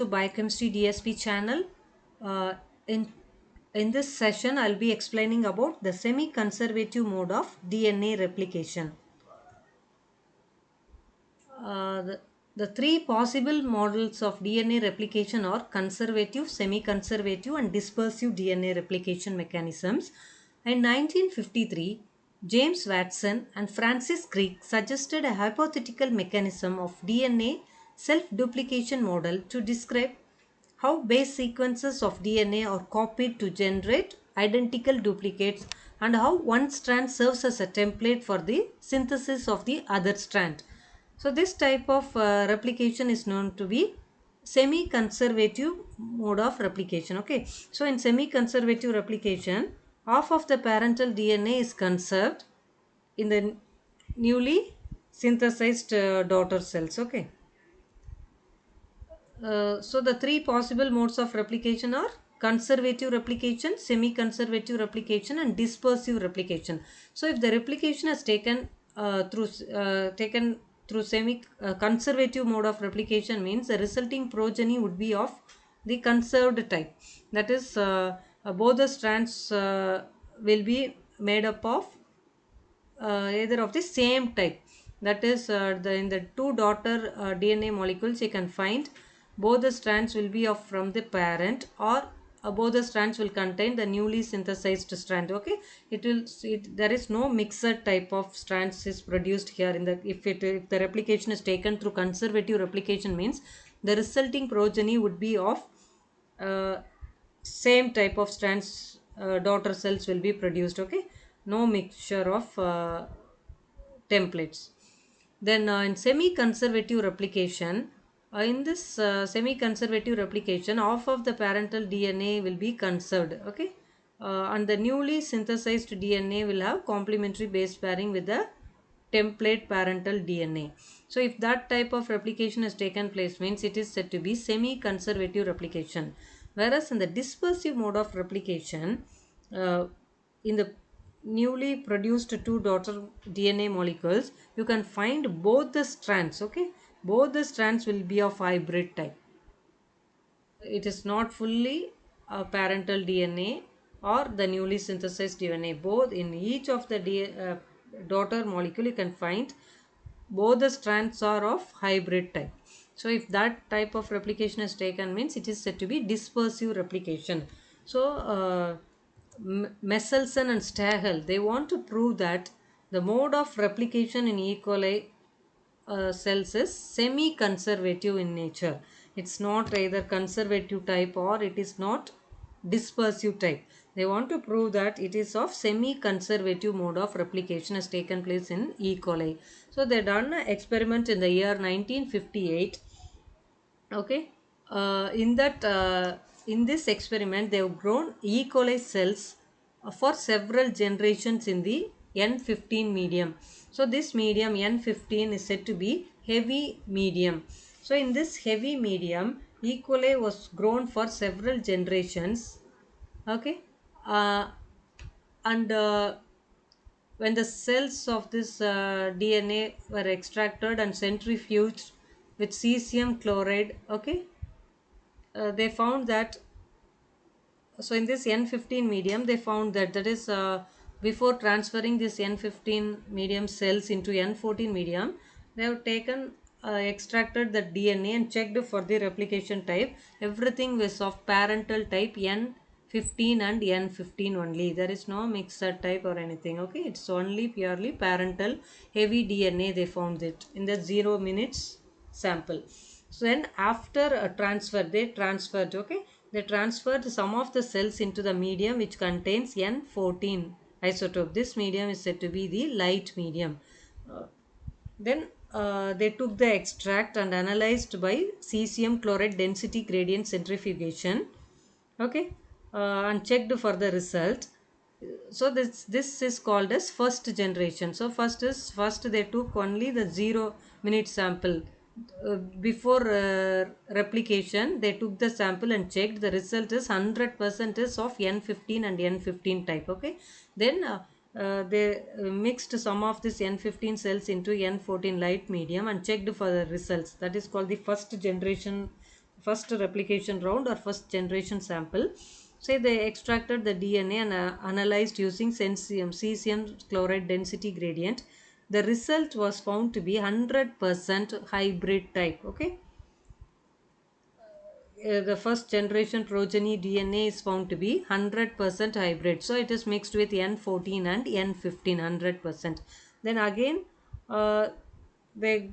To Biochemistry DSP channel. Uh, in in this session, I'll be explaining about the semi-conservative mode of DNA replication. The three possible models of DNA replication are conservative, semi-conservative, and dispersive DNA replication mechanisms. In 1953, James Watson and Francis Crick suggested a hypothetical mechanism of DNA self-duplication model to describe how base sequences of DNA are copied to generate identical duplicates and how one strand serves as a template for the synthesis of the other strand. So this type of replication is known to be semi-conservative mode of replication. Okay, so in semi-conservative replication, half of the parental DNA is conserved in the newly synthesized daughter cells. Okay, so the three possible modes of replication are conservative replication, semi-conservative replication, and dispersive replication. So if the replication is taken through semi conservative mode of replication, means the resulting progeny would be of the conserved type. That is, both the strands will be made up of either of the same type. That is, in the two daughter DNA molecules, you can find both the strands will be of from the parent, or both the strands will contain the newly synthesized strand. Okay, there is no mixed type of strands is produced here. In the if the replication is taken through conservative replication, means the resulting progeny would be of uh, same type of strands. Daughter cells will be produced. Okay, no mixture of templates. Then in semi-conservative replication, in this semi-conservative replication, half of the parental DNA will be conserved. Okay, and the newly synthesized DNA will have complementary base pairing with the template parental DNA. So if that type of replication has taken place, means it is said to be semi-conservative replication. Whereas in the dispersive mode of replication, in the newly produced two daughter DNA molecules, you can find both the strands. Okay, both the strands will be of hybrid type. It is not fully a parental DNA or the newly synthesized DNA. Both in each of the daughter molecule, you can find both the strands are of hybrid type. So if that type of replication is taken, means it is said to be dispersive replication. So Messelson and Stahel, they want to prove that the mode of replication in E. coli cells is semi-conservative in nature. It's not either conservative type or it is not dispersive type. They want to prove that it is of semi-conservative mode of replication has taken place in E. coli. So they done an experiment in the year 1958. Okay, in this experiment, they have grown E. coli cells for several generations in the N15 medium. So this medium N15 is said to be heavy medium. So in this heavy medium, E. coli was grown for several generations. Okay, uh, and when the cells of this DNA were extracted and centrifuged with cesium chloride, okay, they found that, so in this N15 medium, they found that, that is, before transferring this N15 medium cells into N14 medium, they have taken extracted the DNA and checked for the replication type. Everything was of parental type N15 and N15 only. There is no mixed type or anything. Okay, it's only purely parental heavy DNA. They found it in the 0 minutes sample. So then after a transfer, they transferred some of the cells into the medium which contains N14 isotope. This medium is said to be the light medium. Then they took the extract and analyzed by cesium chloride density gradient centrifugation. Okay, and checked for the result. So this is called as first generation. So first they took only the 0 minute sample. Before replication, they took the sample and checked. The result is 100% is of N15 and N15 type. Okay, then they mixed some of this N15 cells into N14 light medium and checked for the results. That is called the first generation first replication round or first generation sample. Say they extracted the DNA and analyzed using cesium chloride density gradient. The result was found to be 100% hybrid type. Okay, the first generation progeny DNA is found to be 100% hybrid. So it is mixed with N14 and N15 100%. Then again, they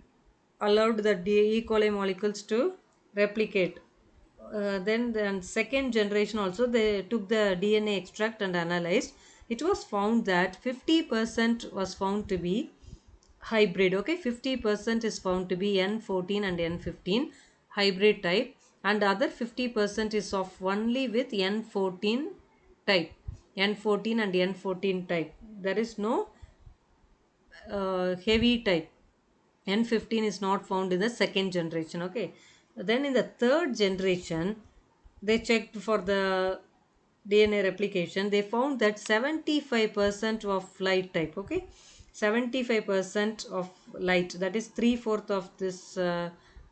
allowed the E. coli molecules to replicate. Then second generation also they took the DNA extract and analyzed. It was found that 50% was found to be hybrid. Okay, 50% is found to be N14 and N15 hybrid type, and other 50% is of only with N14 type, N14 and N14 type. There is no heavy type. N15 is not found in the second generation. Okay, then in the third generation they checked for the DNA replication. They found that 75% of light type. Okay, 75% of light, that is 3/4 of this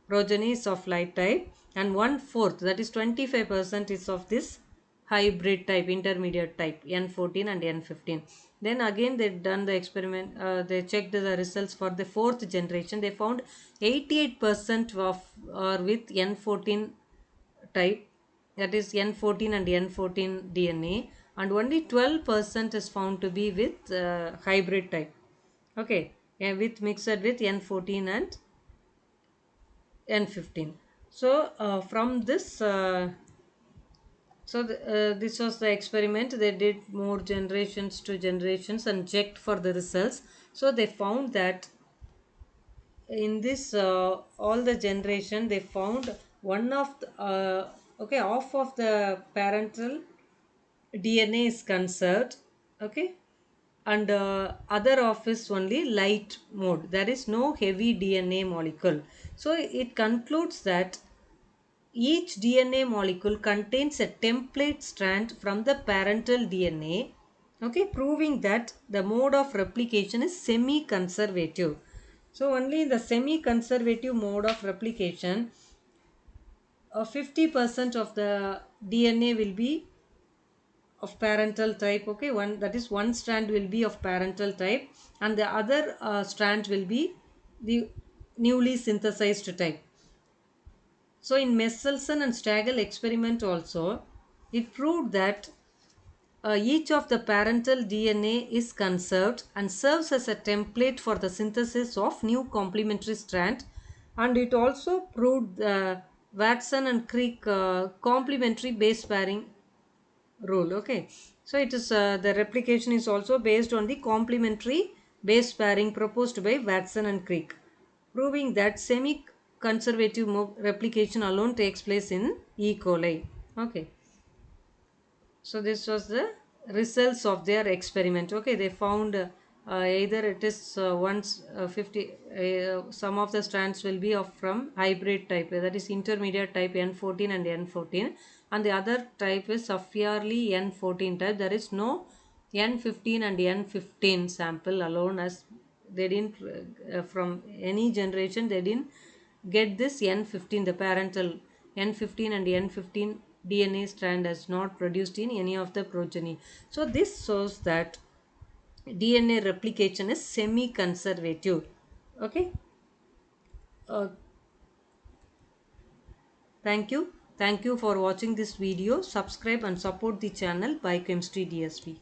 progeny is of light type, and 1/4, that is 25% is of this hybrid type, intermediate type, N14 and N15. Then again they done the experiment, they checked the results for the fourth generation. They found 88% of or with N14 type, that is N14 and N14 DNA, and only 12% is found to be with hybrid type. Okay, with mixed with N14 and N15. So from this this was the experiment. They did more generations to generations and checked for the results. So they found that in this all the generation they found one of the, okay, half of the parental DNA is conserved. Okay, and other half is only light mode. There is no heavy DNA molecule. So it concludes that each DNA molecule contains a template strand from the parental DNA, okay, proving that the mode of replication is semi-conservative. So only in the semi-conservative mode of replication, 50% of the DNA will be of parental type. Okay, one, that is one strand will be of parental type, and the other strand will be the newly synthesized type. So in Messelson and Stagel experiment also, it proved that each of the parental DNA is conserved and serves as a template for the synthesis of new complementary strand. And it also proved the Watson and Crick complementary base pairing rule. Okay, so it is the replication is also based on the complementary base pairing proposed by Watson and Crick, proving that semi conservative replication alone takes place in E. coli. Okay, so this was the results of their experiment. Okay, they found either it is once 50 some of the strands will be of from hybrid type, that is intermediate type N14 and N14, and the other type is severely N14 type. There is no N15 and N15 sample alone, as they didn't from any generation they didn't get this N15, the parental N15 and N15 DNA strand has not produced in any of the progeny. So this shows that DNA replication is semi-conservative. Okay. Uh, Thank you. Thank you for watching this video. Subscribe and support the channel Biochemistry DSP.